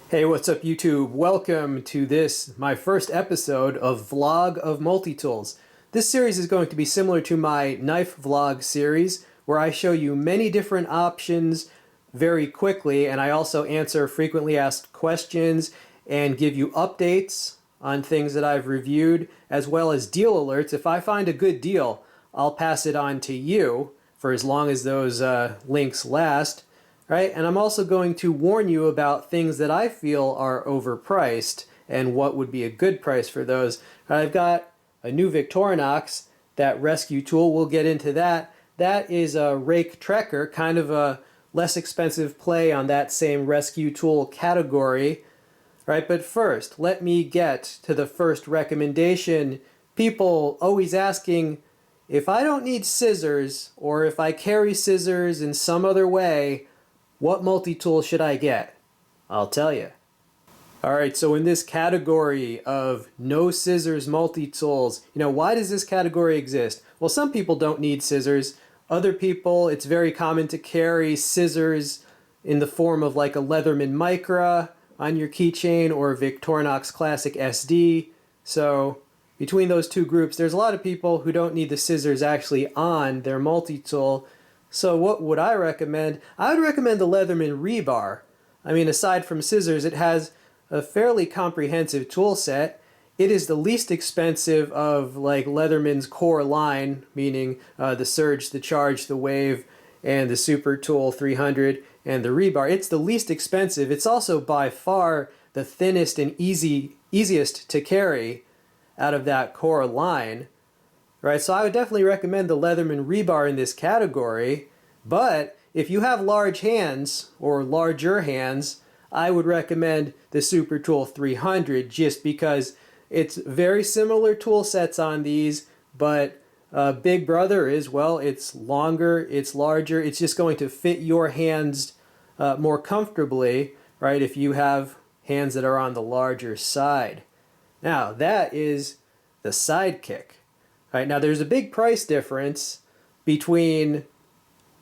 Hey, what's up YouTube? Welcome to this, my first episode of Vlog of Multitools. This series is going to be similar to my knife vlog series, where I show you many different options very quickly, and I also answer frequently asked questions and give you updates on things that I've reviewed, as well as deal alerts. If I find a good deal, I'll pass it on to you for as long as those links last. Right? And I'm also going to warn you about things that I feel are overpriced and what would be a good price for those. I've got a new Victorinox, that rescue tool. We'll get into that. That is a rake trekker, kind of a less expensive play on that same rescue tool category. Right? But first, let me get to the first recommendation. People always asking, if I don't need scissors, or if I carry scissors in some other way, what multi-tool should I get? I'll tell you. Alright, so in this category of no scissors multi-tools, why does this category exist? Well, some people don't need scissors. Other people, it's very common to carry scissors in the form of like a Leatherman Micra on your keychain or a Victorinox Classic SD. So between those two groups, there's a lot of people who don't need the scissors actually on their multi-tool. So what would I recommend? I would recommend the Leatherman rebar. I mean, aside from scissors, it has a fairly comprehensive tool set. It is the least expensive of like Leatherman's core line, meaning the Surge, the Charge, the Wave, and the Super Tool 300 and the rebar. It's the least expensive. It's also by far the thinnest and easiest to carry out of that core line. Right, so I would definitely recommend the Leatherman rebar in this category, but if you have large hands or larger hands, I would recommend the Super Tool 300 just because it's very similar tool sets on these, but Big Brother is, well, it's longer, it's larger, it's just going to fit your hands more comfortably, right, if you have hands that are on the larger side. Now, that is the Sidekick. All right, now there's a big price difference between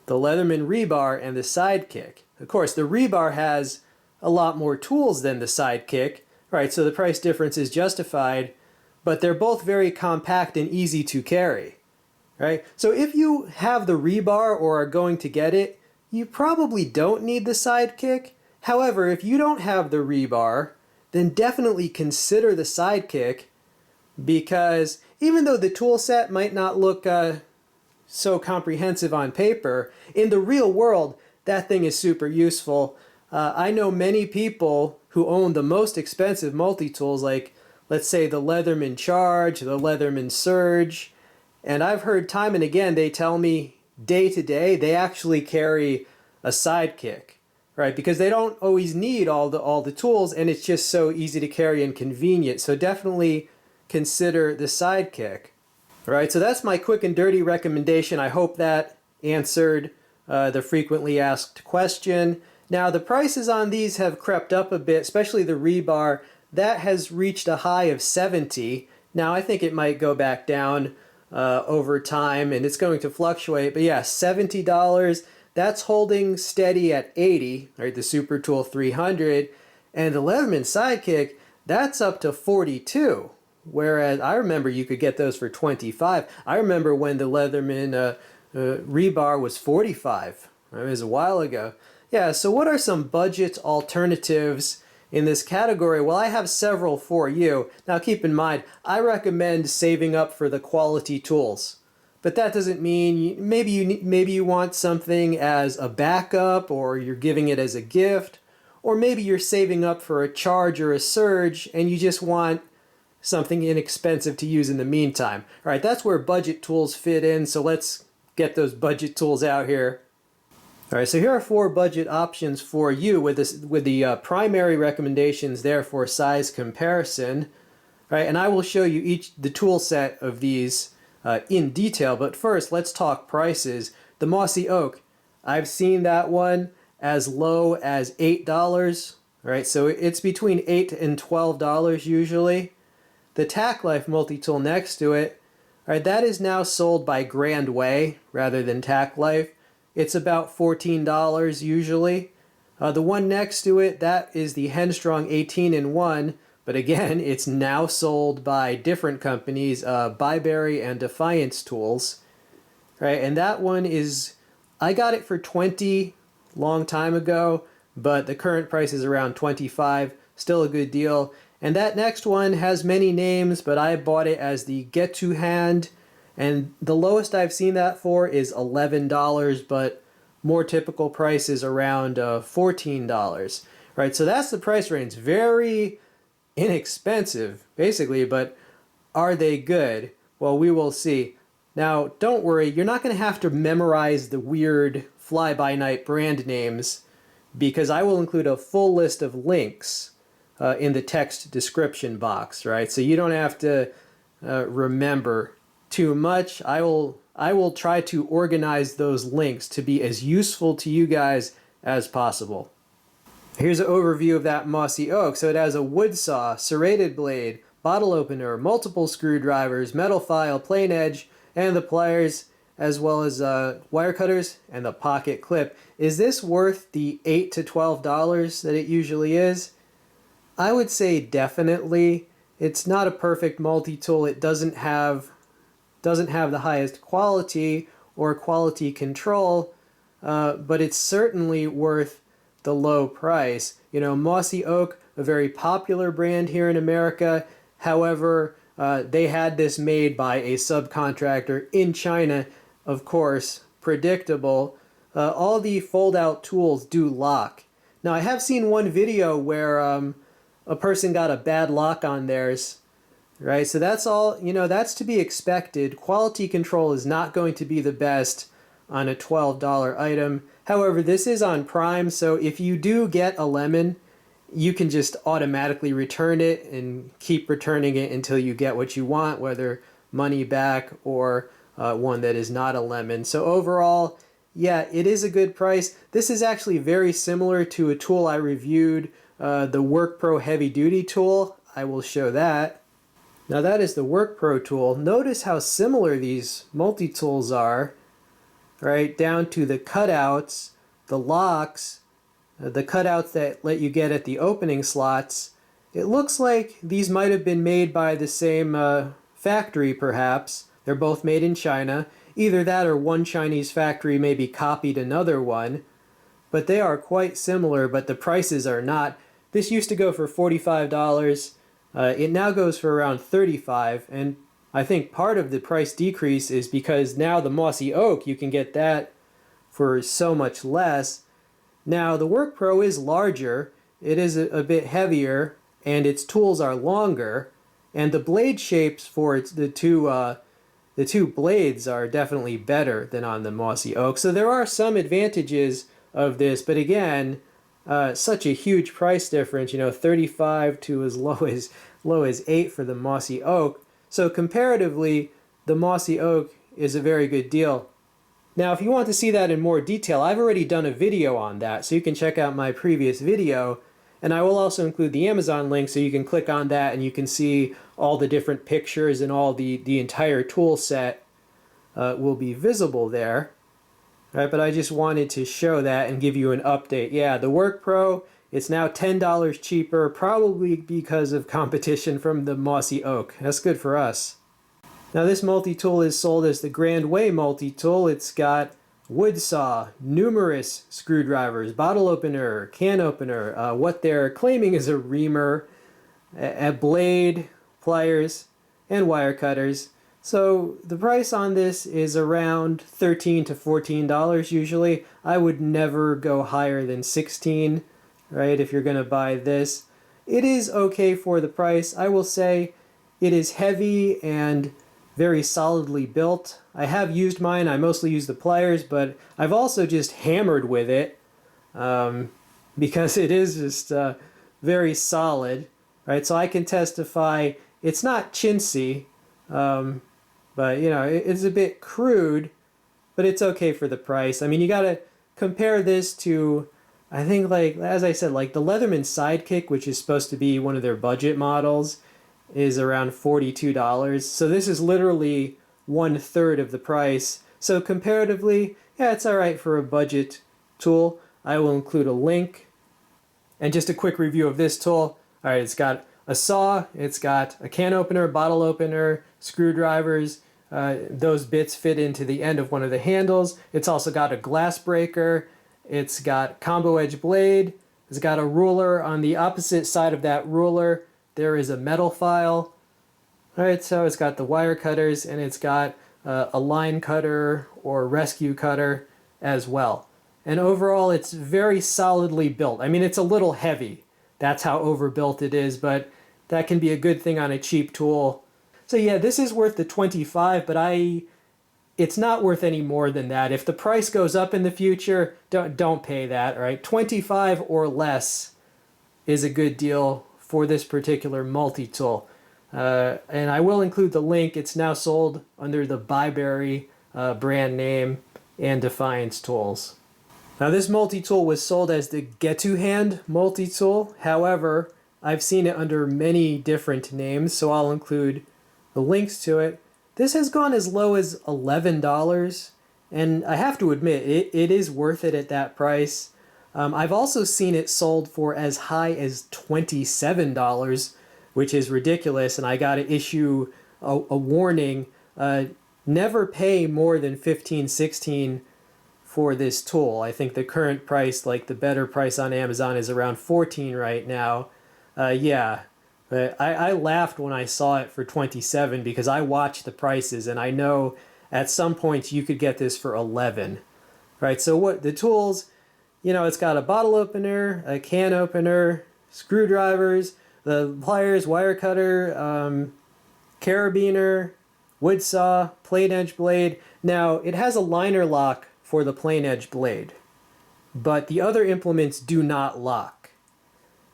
the Leatherman rebar and the Sidekick. Of course, the rebar has a lot more tools than the Sidekick, right? So the price difference is justified, but they're both very compact and easy to carry, right? So if you have the rebar or are going to get it, you probably don't need the Sidekick. However, if you don't have the rebar, then definitely consider the Sidekick, because even though the tool set might not look so comprehensive on paper, in the real world, that thing is super useful. I know many people who own the most expensive multi-tools, like, let's say, the Leatherman Charge, the Leatherman Surge, and I've heard time and again, they tell me day to day, they actually carry a Sidekick, right? Because they don't always need all the tools, and it's just so easy to carry and convenient. So definitely consider the Sidekick. All right, so that's my quick and dirty recommendation. I hope that answered the frequently asked question. Now, the prices on these have crept up a bit, especially the rebar. That has reached a high of $70. Now, I think it might go back down over time, and it's going to fluctuate. But yeah, $70. That's holding steady at $80, right? The Super Tool 300. And the Leatherman Sidekick, that's up to $42. Whereas I remember you could get those for $25. I remember when the Leatherman rebar was $45. It was a while ago. Yeah, so what are some budget alternatives in this category? Well, I have several for you. Now keep in mind, I recommend saving up for the quality tools. But that doesn't mean maybe you want something as a backup, or you're giving it as a gift, or maybe you're saving up for a Charge or a Surge and you just want something inexpensive to use in the meantime. All right, that's where budget tools fit in, so let's get those budget tools out here. All right, so here are 4 budget options for you with the primary recommendations there for size comparison. All right, and I will show you the tool set of these in detail, but first let's talk prices. The Mossy Oak, I've seen that one as low as $8. All right, so it's between $8 and $12 usually. The Tack Life multi-tool next to it, all right, that is now sold by Grand Way rather than Tack Life. It's about $14 usually. The one next to it, that is the Henstrong 18-in-1, but again, it's now sold by different companies, Byberry and Defiance Tools, right? And that one is, I got it for 20 long time ago, but the current price is around 25, still a good deal. And that next one has many names, but I bought it as the Get to Hand, and the lowest I've seen that for is $11, but more typical price is around $14, right? So that's the price range. Very inexpensive, basically, but are they good? Well, we will see. Now, don't worry, you're not going to have to memorize the weird fly-by-night brand names, because I will include a full list of links in the text description box, right? So you don't have to remember too much. I will try to organize those links to be as useful to you guys as possible. Here's an overview of that Mossy oak. So it has a wood saw, serrated blade, bottle opener, multiple screwdrivers, metal file, plain edge, and the pliers, as well as wire cutters and the pocket clip. Is this worth the $8 to $12 that it usually is? I would say definitely. It's not a perfect multi-tool. It doesn't have the highest quality or quality control, but it's certainly worth the low price. You know, Mossy Oak, a very popular brand here in America. However, they had this made by a subcontractor in China, of course, predictable. All the fold-out tools do lock. Now, I have seen one video where a person got a bad lock on theirs, right? So that's all, you know, that's to be expected. Quality control is not going to be the best on a $12 item. However, this is on Prime, so if you do get a lemon, you can just automatically return it and keep returning it until you get what you want, whether money back or one that is not a lemon. So overall, yeah, it is a good price. This is actually very similar to a tool I reviewed, the workpro heavy duty tool. I will show that. Now that is the workpro tool. Notice how similar these multi-tools are, right? Down to the cutouts, the locks, the cutouts that let you get at the opening slots. It looks like these might have been made by the same factory, perhaps. They're both made in China. Either that or one Chinese factory maybe copied another one. But they are quite similar, but the prices are not. This used to go for $45. It now goes for around $35, and I think part of the price decrease is because now the Mossy Oak, you can get that for so much less. Now the WorkPro is larger, it is a bit heavier, and its tools are longer, and the blade shapes for the two blades are definitely better than on the Mossy Oak. So there are some advantages of this, but again, such a huge price difference, you know, 35 to as low as 8 for the Mossy Oak. So comparatively, the Mossy Oak is a very good deal. Now, if you want to see that in more detail, I've already done a video on that, so you can check out my previous video, and I will also include the Amazon link so you can click on that and you can see all the different pictures and all the entire tool set will be visible there. Right, but I just wanted to show that and give you an update. Yeah, the WorkPro, it's now $10 cheaper, probably because of competition from the Mossy Oak. That's good for us. Now this multi-tool is sold as the Grand Way multi-tool. It's got wood saw, numerous screwdrivers, bottle opener, can opener, what they're claiming is a reamer, a blade, pliers, and wire cutters. So the price on this is around $13 to $14 usually. I would never go higher than $16, right, if you're going to buy this. It is okay for the price. I will say it is heavy and very solidly built. I have used mine. I mostly use the pliers, but I've also just hammered with it because it is just very solid, right? So I can testify it's not chintzy. But, you know, it's a bit crude, but it's okay for the price. I mean, you got to compare this to, I think, like, as I said, like the Leatherman Sidekick, which is supposed to be one of their budget models, is around $42. So this is literally 1/3 of the price. So comparatively, yeah, it's all right for a budget tool. I will include a link And just a quick review of this tool. All right, it's got a saw, it's got a can opener, bottle opener, screwdrivers. Those bits fit into the end of one of the handles. It's also got a glass breaker. It's got combo edge blade. It's got a ruler. On the opposite side of that ruler, there is a metal file. All right, so it's got the wire cutters, and it's got a line cutter or rescue cutter as well. And overall, it's very solidly built. I mean, it's a little heavy. That's how overbuilt it is, but that can be a good thing on a cheap tool. So yeah, this is worth the $25, but it's not worth any more than that. If the price goes up in the future, don't pay that, all right? $25 or less is a good deal for this particular multi-tool. And I will include the link. It's now sold under the Byberry brand name and Defiance Tools. Now this multi-tool was sold as the get-to-hand multi-tool. However, I've seen it under many different names, so I'll include the links to it. This has gone as low as $11, and I have to admit, it is worth it at that price. I've also seen it sold for as high as $27, which is ridiculous, and I got to issue a warning. Never pay more than $15, $16 for this tool. I think the current price, like the better price on Amazon, is around $14 right now. Yeah, but I laughed when I saw it for $27 because I watched the prices and I know at some point you could get this for $11. Right, so what the tools, you know, it's got a bottle opener, a can opener, screwdrivers, the pliers, wire cutter, carabiner, wood saw, plain edge blade. Now, it has a liner lock for the plain edge blade, but the other implements do not lock.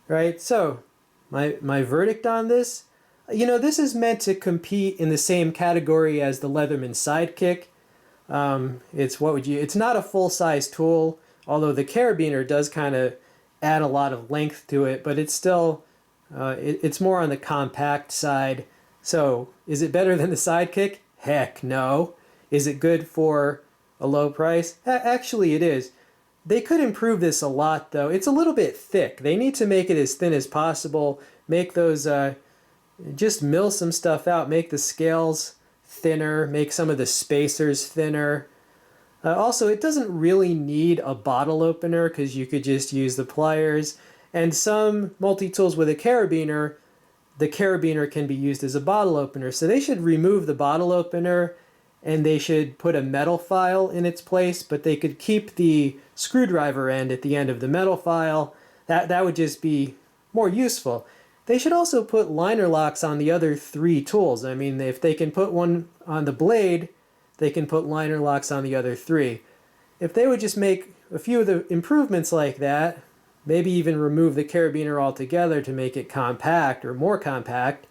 Right, so my verdict on this, you know, this is meant to compete in the same category as the Leatherman Sidekick. It's not a full-size tool, although the carabiner does kind of add a lot of length to it, but it's still, it's more on the compact side. So, is it better than the Sidekick? Heck no. Is it good for a low price? Actually, it is. They could improve this a lot, though. It's a little bit thick. They need to make it as thin as possible. Make those, just mill some stuff out. Make the scales thinner. Make some of the spacers thinner. Also, it doesn't really need a bottle opener because you could just use the pliers. And some multi-tools with a carabiner, the carabiner can be used as a bottle opener. So they should remove the bottle opener and they should put a metal file in its place, but they could keep the screwdriver end at the end of the metal file. That would just be more useful. They should also put liner locks on the other three tools. I mean, if they can put one on the blade, they can put liner locks on the other three. If they would just make a few of the improvements like that, maybe even remove the carabiner altogether to make it compact or more compact,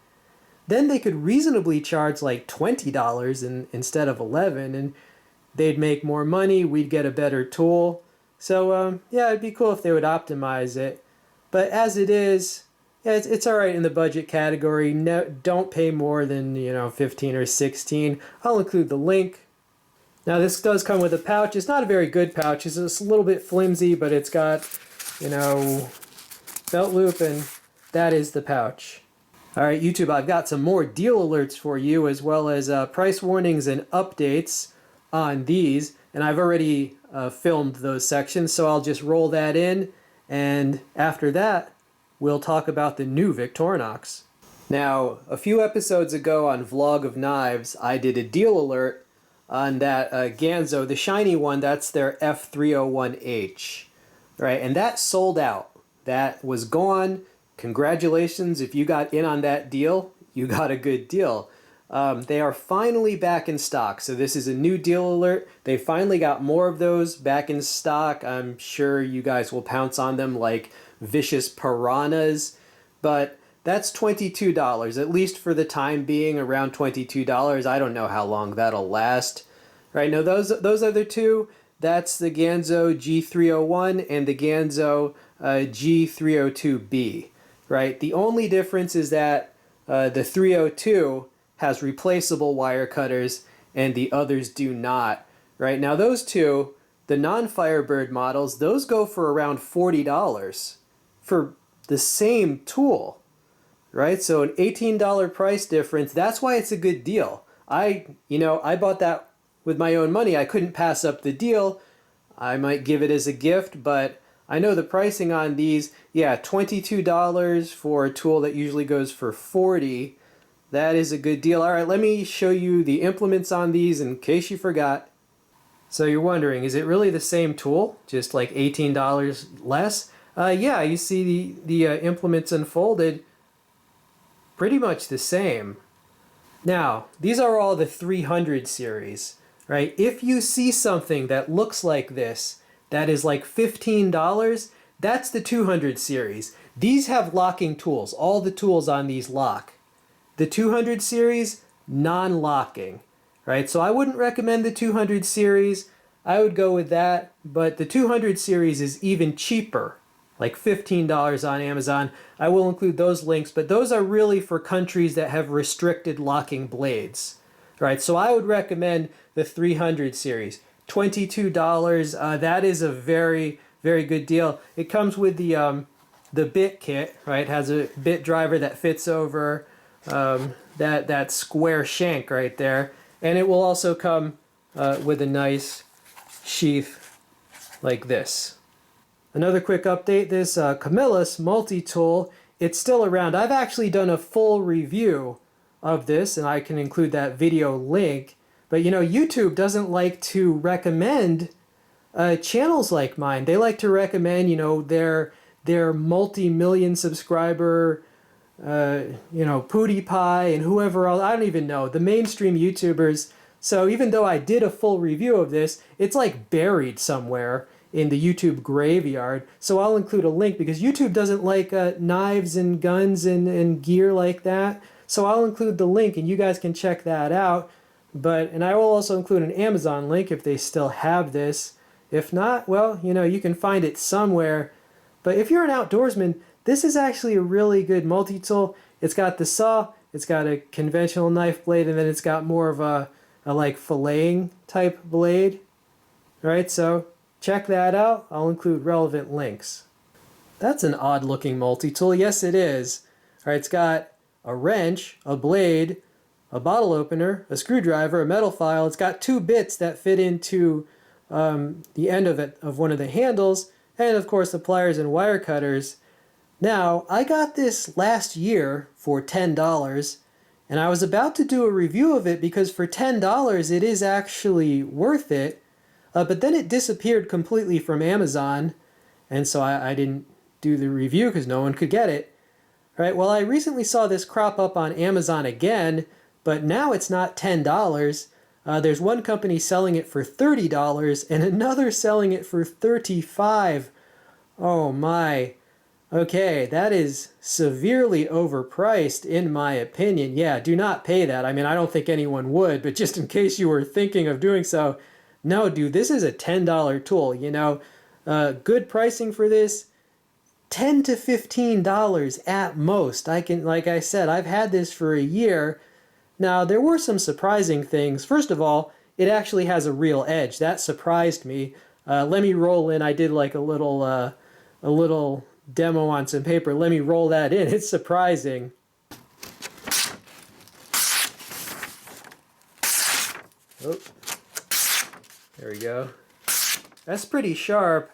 then they could reasonably charge like $20 instead of $11, and they'd make more money, we'd get a better tool. So yeah, it'd be cool if they would optimize it. But as it is, yeah, it's all right in the budget category. No, don't pay more than, you know, $15 or $16. I'll include the link. Now this does come with a pouch. It's not a very good pouch. It's just a little bit flimsy, but it's got, you know, belt loop, and that is the pouch. All right, YouTube, I've got some more deal alerts for you, as well as price warnings and updates on these. And I've already filmed those sections, so I'll just roll that in. And after that, we'll talk about the new Victorinox. Now, a few episodes ago on Vlog of Knives, I did a deal alert on that Ganzo, the shiny one. That's their F301H. Right, and that sold out. That was gone. Congratulations, if you got in on that deal, you got a good deal. They are finally back in stock, so this is a new deal alert. They finally got more of those back in stock. I'm sure you guys will pounce on them like vicious piranhas, but that's $22, at least for the time being, around $22. I don't know how long that'll last. Right, now those other two, that's the Ganzo G301 and the Ganzo G302B. Right, the only difference is that the 302 has replaceable wire cutters and the others do not. Right, now those two, the non-Firebird models, those go for around $40. for the same tool, right? So an $18 price difference, that's why it's a good deal. I bought that with my own money. I couldn't pass up the deal. I might give it as a gift, but I know the pricing on these, yeah, $22 for a tool that usually goes for $40. That is a good deal. All right, let me show you the implements on these in case you forgot. So you're wondering, is it really the same tool, just like $18 less? Yeah, you see the implements unfolded, pretty much the same. Now, these are all the 300 series, right? If you see something that looks like this, that is like $15, that's the 200 series. These have locking tools. All the tools on these lock. The 200 series, non-locking, right? So I wouldn't recommend the 200 series. I would go with that, but the 200 series is even cheaper, like $15 on Amazon. I will include those links, but those are really for countries that have restricted locking blades, right? So I would recommend the 300 series. $22, that is a very, very good deal. It comes with the bit kit, right? It has a bit driver that fits over that square shank right there. And it will also come with a nice sheath like this. Another quick update, this Camillus Multitool, it's still around. I've actually done a full review of this, and I can include that video link. But YouTube doesn't like to recommend channels like mine. They like to recommend, their multi-million subscriber, PewDiePie and whoever else. I don't even know. The mainstream YouTubers. So even though I did a full review of this, it's like buried somewhere in the YouTube graveyard. So I'll include a link because YouTube doesn't like knives and guns and gear like that. So I'll include the link and you guys can check that out. And I will also include an Amazon link if they still have this. If not, well, you can find it somewhere. But if you're an outdoorsman, this is actually a really good multi-tool. It's got the saw, it's got a conventional knife blade, and then it's got more of a like filleting type blade. All right, so check that out. I'll include relevant links. That's an odd looking multi-tool. Yes, it is. All right, it's got a wrench, a blade, a bottle opener, a screwdriver, a metal file. It's got two bits that fit into the end of one of the handles, and of course the pliers and wire cutters. Now, I got this last year for $10, and I was about to do a review of it because for $10 it is actually worth it, but then it disappeared completely from Amazon, and so I didn't do the review because no one could get it. All right, well, I recently saw this crop up on Amazon again, but now it's not $10. There's one company selling it for $30 and another selling it for $35. Oh my. Okay, that is severely overpriced in my opinion. Yeah, do not pay that. I mean, I don't think anyone would, but just in case you were thinking of doing so, no, dude, this is a $10 tool, good pricing for this, $10 to $15 at most. Like I said, I've had this for a year. Now, there were some surprising things. First of all, it actually has a real edge. That surprised me. Let me roll in. I did like a little demo on some paper. Let me roll that in. It's surprising. Oh, there we go. That's pretty sharp.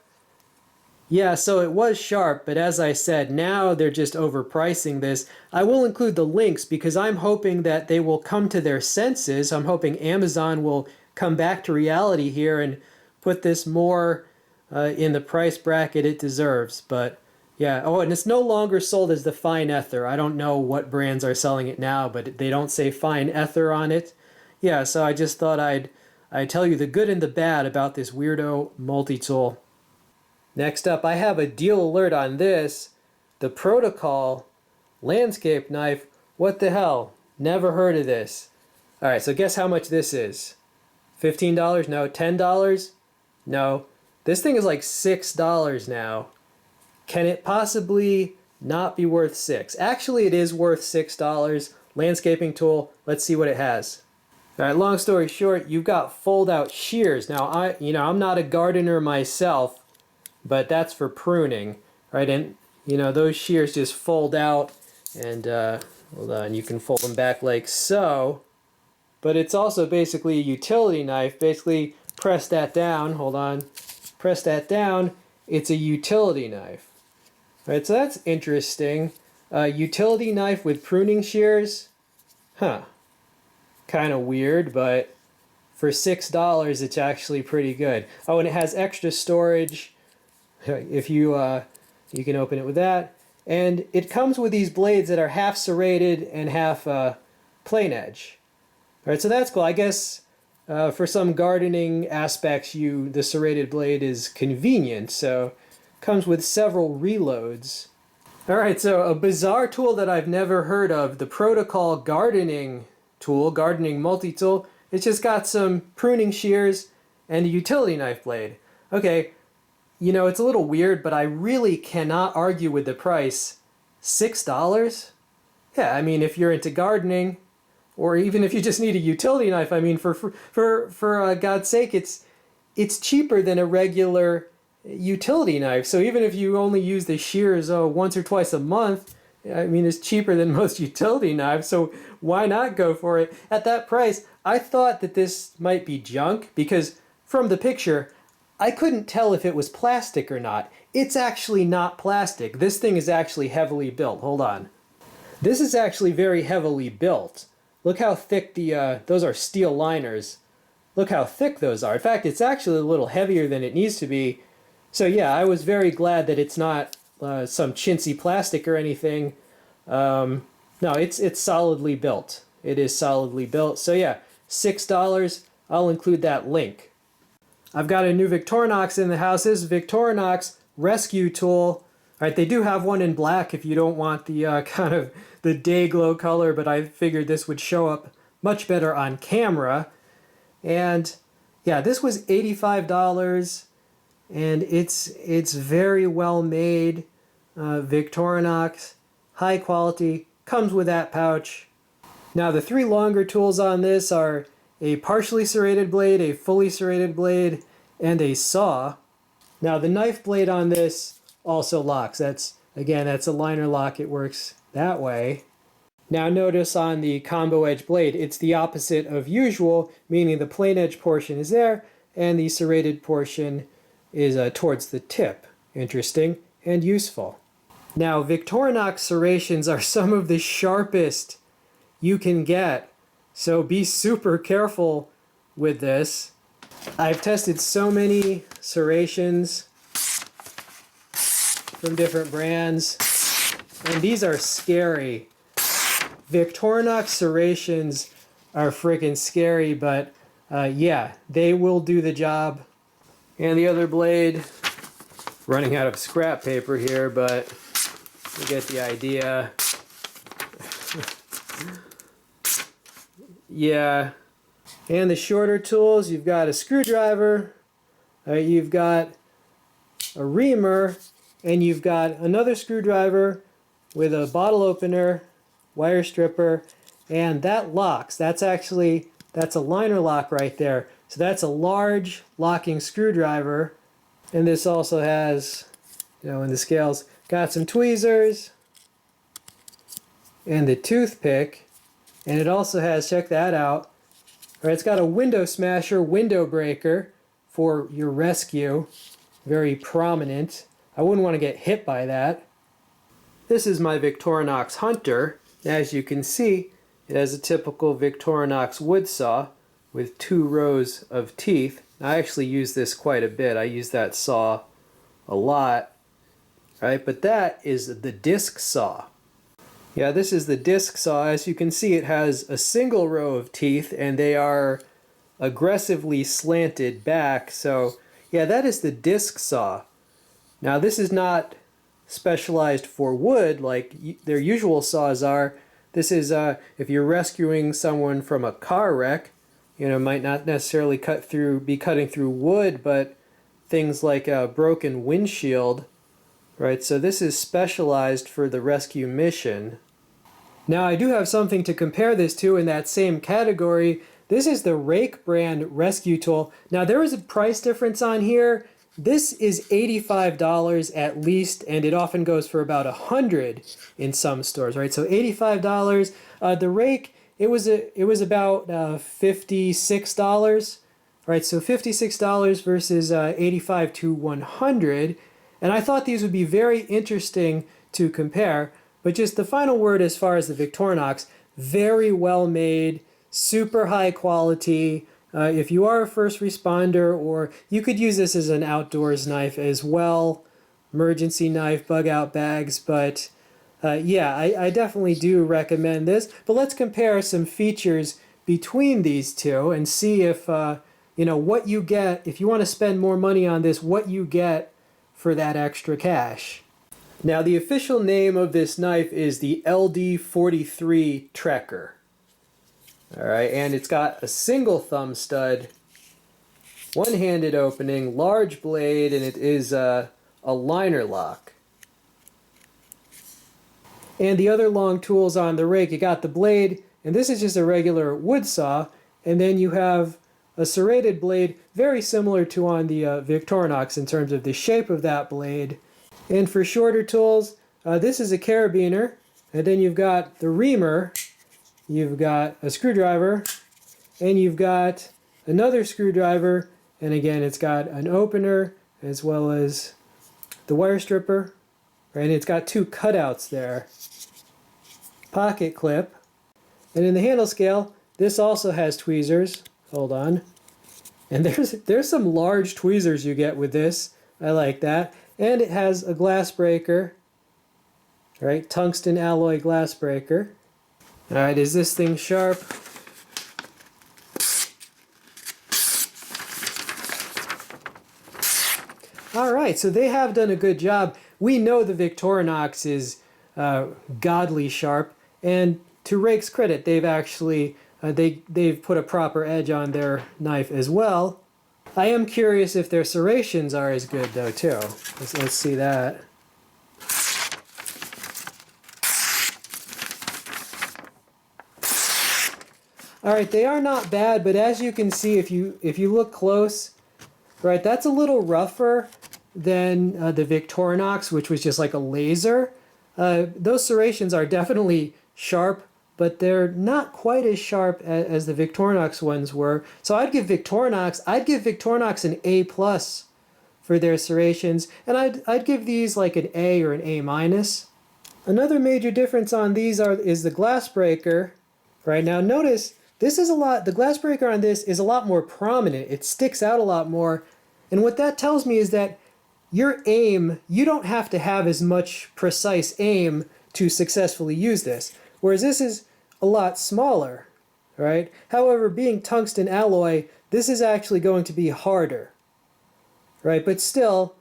Yeah, so it was sharp, but as I said, now they're just overpricing this. I will include the links because I'm hoping that they will come to their senses. I'm hoping Amazon will come back to reality here and put this more in the price bracket it deserves. But yeah, oh, and it's no longer sold as the Fine Ether. I don't know what brands are selling it now, but they don't say Fine Ether on it. Yeah, so I just thought I'd tell you the good and the bad about this weirdo multi-tool. Next up, I have a deal alert on this. The Protocol landscape knife. What the hell? Never heard of this. All right, so guess how much this is? $15? No. $10? No. This thing is like $6 now. Can it possibly not be worth $6? Actually, it is worth $6. Landscaping tool. Let's see what it has. All right, long story short, you've got fold-out shears. Now, I'm not a gardener myself, but that's for pruning, right? And you know, those shears just fold out, and hold on, you can fold them back like so. But it's also basically a utility knife. Basically, press that down, hold on, press that down, it's a utility knife. All right, so that's interesting. Utility knife with pruning shears? Huh. Kind of weird, but for $6, it's actually pretty good. Oh, and it has extra storage. If you you can open it with that. And it comes with these blades that are half serrated and half plain edge. All right, so that's cool. I guess for some gardening aspects, the serrated blade is convenient. So comes with several reloads. All right, so a bizarre tool that I've never heard of, the Protocol gardening tool, gardening multi-tool. It's just got some pruning shears and a utility knife blade. Okay, you know, it's a little weird, but I really cannot argue with the price. $6? Yeah, I mean, if you're into gardening, or even if you just need a utility knife, I mean, for God's sake, it's cheaper than a regular utility knife. So even if you only use the shears once or twice a month, I mean, it's cheaper than most utility knives. So why not go for it at that price? I thought that this might be junk because from the picture, I couldn't tell if it was plastic or not. It's actually not plastic. This thing is actually heavily built. Hold on. This is actually very heavily built. Look how thick those are steel liners. Look how thick those are. In fact, it's actually a little heavier than it needs to be. So yeah, I was very glad that it's not some chintzy plastic or anything. No, it's solidly built. It is solidly built. So yeah, $6. I'll include that link. I've got a new Victorinox in the house. This is Victorinox Rescue Tool. All right, they do have one in black if you don't want the kind of the day glow color, but I figured this would show up much better on camera. And yeah, this was $85, and it's very well made. Victorinox, high quality, comes with that pouch. Now the three longer tools on this are a partially serrated blade, a fully serrated blade, and a saw. Now the knife blade on this also locks. That's a liner lock. It works that way. Now notice on the combo edge blade, it's the opposite of usual, meaning the plain edge portion is there and the serrated portion is towards the tip. Interesting and useful. Now Victorinox serrations are some of the sharpest you can get, so be super careful with this. I've tested so many serrations from different brands, and these are scary. Victorinox serrations are freaking scary, but yeah, they will do the job. And the other blade, running out of scrap paper here, but you get the idea. Yeah, and the shorter tools, you've got a screwdriver, you've got a reamer, and you've got another screwdriver with a bottle opener, wire stripper, and that locks. That's a liner lock right there. So that's a large locking screwdriver. And this also has, you know, in the scales, got some tweezers and the toothpick. And it also has, check that out, all right, it's got a window smasher, window breaker for your rescue. Very prominent. I wouldn't want to get hit by that. This is my Victorinox Hunter. As you can see, it has a typical Victorinox wood saw with 2 rows of teeth. I actually use this quite a bit. I use that saw a lot, right? But that is the disc saw. Yeah, this is the disc saw. As you can see, it has a single row of teeth, and they are aggressively slanted back. So yeah, that is the disc saw. Now this is not specialized for wood like their usual saws are. This is if you're rescuing someone from a car wreck, you know, might not necessarily be cutting through wood, but things like a broken windshield, right? So this is specialized for the rescue mission. Now I do have something to compare this to in that same category. This is the Ruike brand rescue tool. Now there is a price difference on here. This is $85 at least, and it often goes for about $100 in some stores, right? So $85. The rake, it was about $56, right? So $56 versus 85 to 100, and I thought these would be very interesting to compare. But just the final word as far as the Victorinox, very well made, super high quality. If you are a first responder, or you could use this as an outdoors knife as well, emergency knife, bug out bags, but yeah, I definitely do recommend this. But let's compare some features between these two and see if, you know, what you get, if you want to spend more money on this, what you get for that extra cash. Now, the official name of this knife is the LD43 Trekker. All right, and it's got a single thumb stud, one-handed opening, large blade, and it is a liner lock. And the other long tools on the rake, you got the blade, and this is just a regular wood saw, and then you have a serrated blade, very similar to on the Victorinox in terms of the shape of that blade. And for shorter tools, this is a carabiner, and then you've got the reamer, you've got a screwdriver, and you've got another screwdriver, and again it's got an opener as well as the wire stripper, right? And it's got two cutouts there. Pocket clip, and in the handle scale, this also has tweezers. Hold on. And there's some large tweezers you get with this. I like that. And it has a glass breaker, right? Tungsten alloy glass breaker. All right, is this thing sharp? All right, so they have done a good job. We know the Victorinox is godly sharp, and to Rake's credit, they've actually they've put a proper edge on their knife as well. I am curious if their serrations are as good though too. Let's see that. All right, they are not bad, but as you can see, if you look close, right, that's a little rougher than the Victorinox, which was just like a laser. Those serrations are definitely sharp, but they're not quite as sharp as the Victorinox ones were. So I'd give Victorinox an A+ for their serrations, and I'd give these like an A or an A-. Another major difference on these is the glass breaker. Right now, notice the glass breaker on this is a lot more prominent. It sticks out a lot more, and what that tells me is that your aim, you don't have to have as much precise aim to successfully use this, whereas this is a lot smaller, right? However, being tungsten alloy, this is actually going to be harder, right? But still,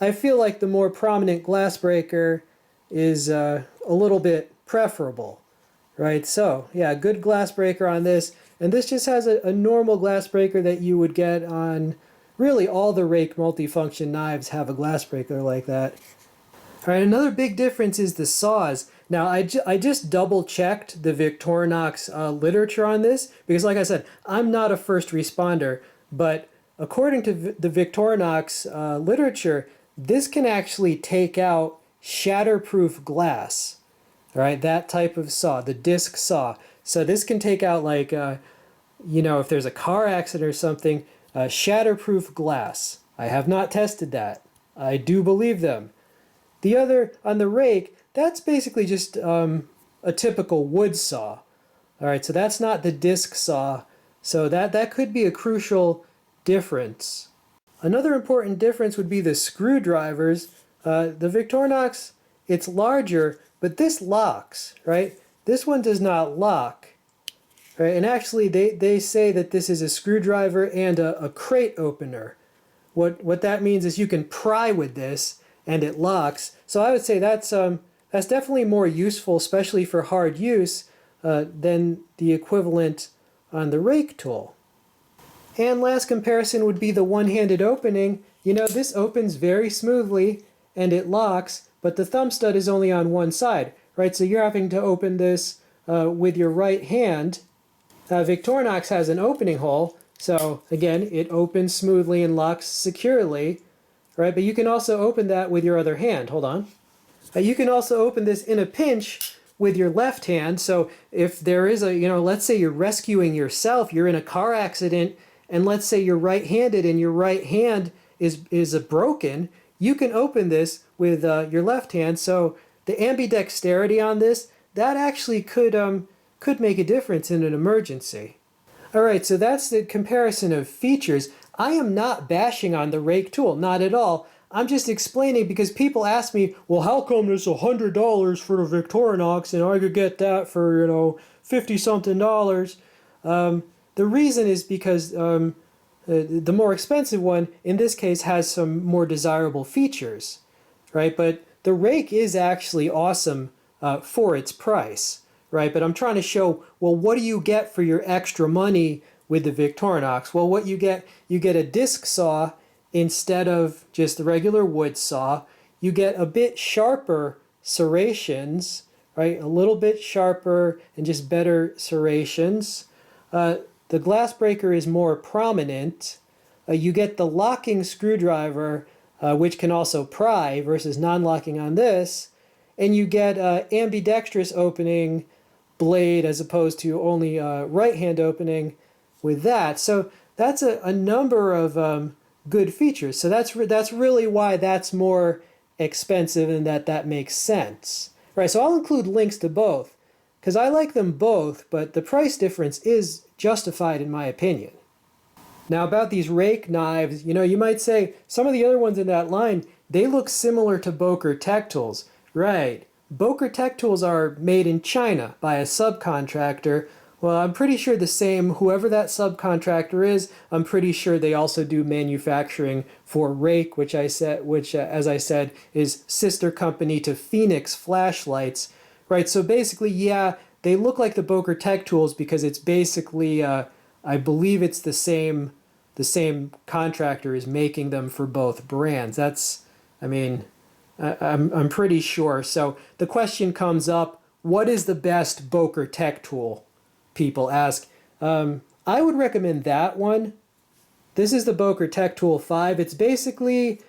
I feel like the more prominent glass breaker is a little bit preferable, right? So, yeah, good glass breaker on this, and this just has a normal glass breaker that you would get on really all the Rake multifunction knives have a glass breaker like that. All right, another big difference is the saws. Now, I just double-checked the Victorinox literature on this, because like I said, I'm not a first responder, but according to the Victorinox literature, this can actually take out shatterproof glass, right? That type of saw, the disc saw. So this can take out, like, you know, if there's a car accident or something, shatterproof glass. I have not tested that. I do believe them. The other, on the Rake, that's basically just a typical wood saw. All right, so that's not the disc saw. So that could be a crucial difference. Another important difference would be the screwdrivers. The Victorinox, it's larger, but this locks, right? This one does not lock. Right? And actually, they say that this is a screwdriver and a crate opener. What that means is you can pry with this, and it locks. So I would say that's definitely more useful, especially for hard use, than the equivalent on the Rake tool. And last comparison would be the one-handed opening. You know, this opens very smoothly, and it locks, but the thumb stud is only on one side, right? So you're having to open this with your right hand. Victorinox has an opening hole, so again, it opens smoothly and locks securely. right? But you can also open that with your other hand. Hold on. You can also open this in a pinch with your left hand. So if there is a, let's say you're rescuing yourself, you're in a car accident, and let's say you're right-handed and your right hand is broken, you can open this with your left hand. So the ambidexterity on this, that actually could make a difference in an emergency. All right, so that's the comparison of features. I am not bashing on the rake tool, not at all. I'm just explaining because people ask me, well, how come there's $100 for the Victorinox and I could get that for, $50-something? The reason is because the more expensive one, in this case, has some more desirable features, right? But the rake is actually awesome for its price, right? But I'm trying to show, well, what do you get for your extra money with the Victorinox? Well, what you get a disc saw instead of just the regular wood saw. You get a bit sharper serrations, right? A little bit sharper and just better serrations. The glass breaker is more prominent. You get the locking screwdriver, which can also pry versus non-locking on this. And you get ambidextrous opening blade as opposed to only right-hand opening with that. So that's a number of good features. So that's really why that's more expensive and that makes sense. Right, so I'll include links to both because I like them both, but the price difference is justified in my opinion. Now about these rake knives, you might say some of the other ones in that line, they look similar to Bokor Tech Tools. Right, Bokor Tech Tools are made in China by a subcontractor. Well, I'm pretty sure the same, whoever that subcontractor is, I'm pretty sure they also do manufacturing for Rake, which as I said, is sister company to Phoenix flashlights, right? So basically, yeah, they look like the Bokor Tech Tools because it's basically, I believe it's the same contractor is making them for both brands. I'm pretty sure. So the question comes up, what is the best Bokor Tech Tool? People ask. I would recommend that one. This is the Bokor Tech Tool 5. It's basically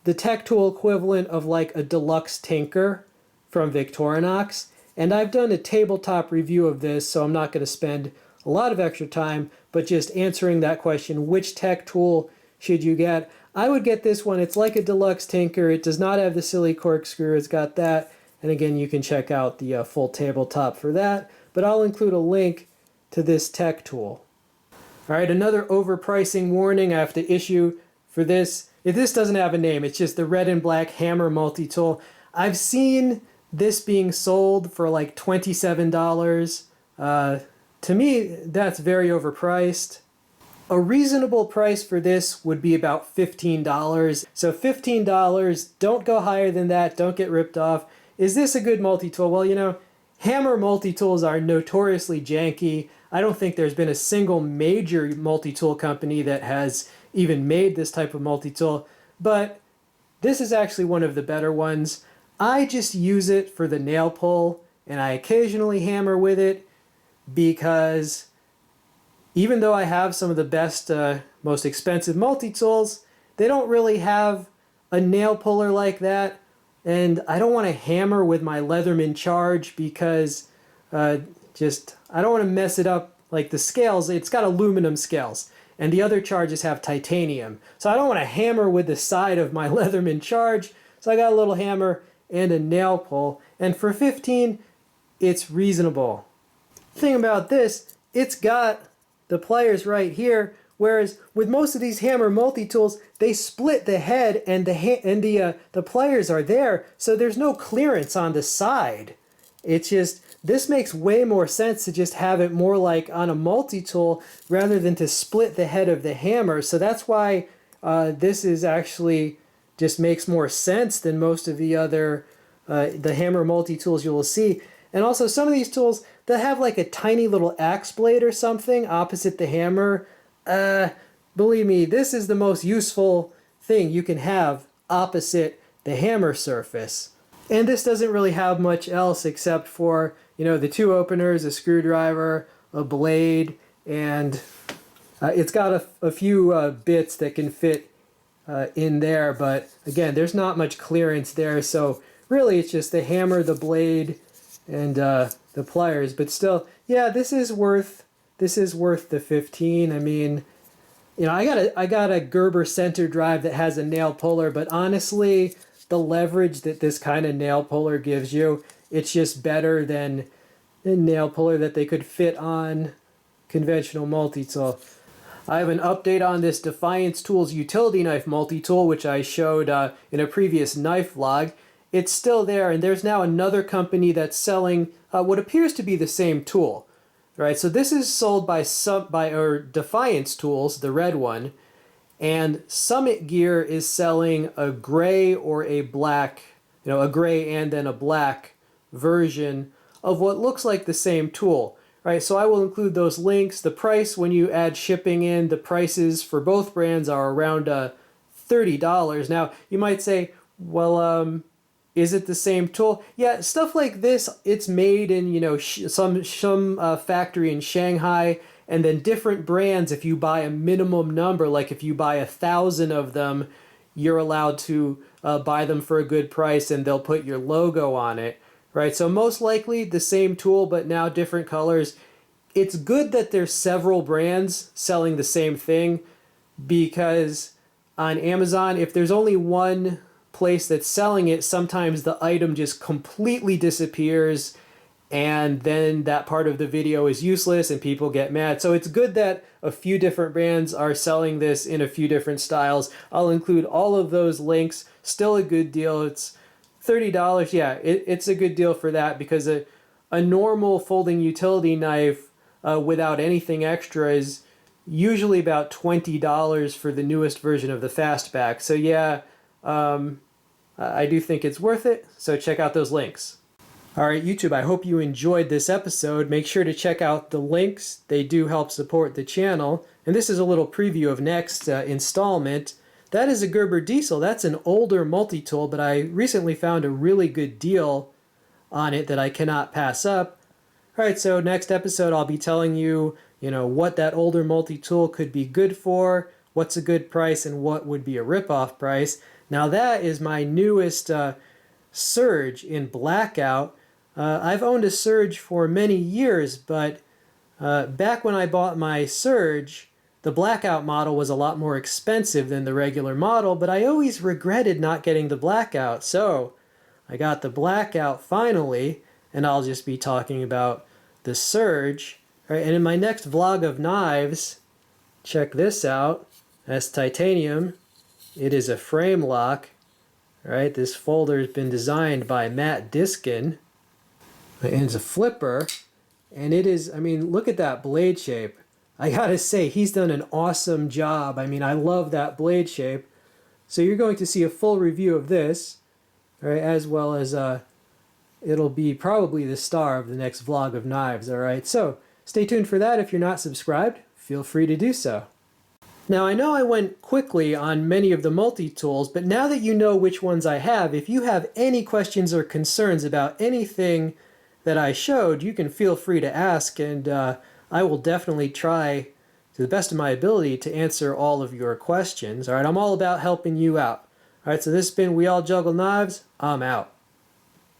the Tech Tool equivalent of like a deluxe Tinker from Victorinox. And I've done a tabletop review of this, so I'm not going to spend a lot of extra time, but just answering that question, which Tech Tool should you get? I would get this one. It's like a deluxe Tinker. It does not have the silly corkscrew. It's got that. And again, you can check out the full tabletop for that. But I'll include a link to this Tech Tool. All right, another overpricing warning I have to issue for this. If this doesn't have a name, it's just the red and black hammer multi-tool. I've seen this being sold for like $27. To me, that's very overpriced. A reasonable price for this would be about $15. So $15, don't go higher than that, don't get ripped off. Is this a good multi-tool? Well, hammer multi-tools are notoriously janky. I don't think there's been a single major multi-tool company that has even made this type of multi-tool, but this is actually one of the better ones. I just use it for the nail pull, and I occasionally hammer with it because even though I have some of the best, most expensive multi-tools, they don't really have a nail puller like that, and I don't want to hammer with my Leatherman Charge because I don't want to mess it up. Like the scales, it's got aluminum scales, and the other charges have titanium. So I don't want to hammer with the side of my Leatherman Charge. So I got a little hammer and a nail pull. And for $15, it's reasonable. Thing about this, it's got the pliers right here, whereas with most of these hammer multi-tools, they split the head and the pliers are there, so there's no clearance on the side. It's just, this makes way more sense to just have it more like on a multi-tool rather than to split the head of the hammer. So that's why this is actually just makes more sense than most of the other the hammer multi-tools you will see. And also some of these tools, they'll have like a tiny little axe blade or something opposite the hammer. Believe me, this is the most useful thing you can have opposite the hammer surface. And this doesn't really have much else except for, the two openers, a screwdriver, a blade, and it's got a few bits that can fit in there, but again, there's not much clearance there, so really it's just the hammer, the blade, and the pliers. But still, yeah, this is worth the 15. I mean, you know, I got a Gerber center drive that has a nail puller, but honestly, the leverage that this kind of nail puller gives you, it's just better than the nail puller that they could fit on conventional multi-tool. I have an update on this Defiance Tools utility knife multi-tool, which I showed in a previous knife vlog. It's still there, and there's now another company that's selling what appears to be the same tool. Right, so this is sold by Defiance Tools, the red one, and Summit Gear is selling a gray or a black, you know, a gray and then a black version of what looks like the same tool. Right, so I will include those links. The price, when you add shipping in, the prices for both brands are around $30. Now, you might say, well, is it the same tool? Yeah, stuff like this, it's made in, you know, some factory in Shanghai, and then different brands, if you buy a minimum number, like if you buy 1,000 of them, you're allowed to buy them for a good price, and they'll put your logo on it. Right, so most likely the same tool, but now different colors. It's good that there's several brands selling the same thing, because on Amazon, if there's only one place that's selling it, sometimes the item just completely disappears, and then that part of the video is useless and people get mad. So it's good that a few different brands are selling this in a few different styles. I'll include all of those links. Still a good deal. It's $30, yeah, it's a good deal for that, because a normal folding utility knife without anything extra is usually about $20 for the newest version of the Fastback. So yeah, I do think it's worth it, so check out those links. Alright YouTube, I hope you enjoyed this episode. Make sure to check out the links. They do help support the channel. And this is a little preview of next installment. That is a Gerber Diesel. That's an older multi-tool, but I recently found a really good deal on it that I cannot pass up. All right, so next episode I'll be telling you, what that older multi-tool could be good for, what's a good price, and what would be a rip-off price. Now that is my newest Surge in Blackout. I've owned a Surge for many years, but back when I bought my Surge, the Blackout model was a lot more expensive than the regular model, but I always regretted not getting the Blackout. So I got the Blackout finally, and I'll just be talking about the Surge. All right, and in my next vlog of knives, check this out. That's titanium. It is a frame lock. All right, this folder has been designed by Matt Diskin. And it's a flipper, and it is, look at that blade shape. I gotta say, he's done an awesome job. I love that blade shape. So you're going to see a full review of this, right, as well as it'll be probably the star of the next vlog of knives, all right? So stay tuned for that. If you're not subscribed, feel free to do so. Now, I know I went quickly on many of the multi-tools, but now that you know which ones I have, if you have any questions or concerns about anything that I showed, you can feel free to ask, and I will definitely try to the best of my ability to answer all of your questions. All right, I'm all about helping you out. All right, so this has been We All Juggle Knives. I'm out.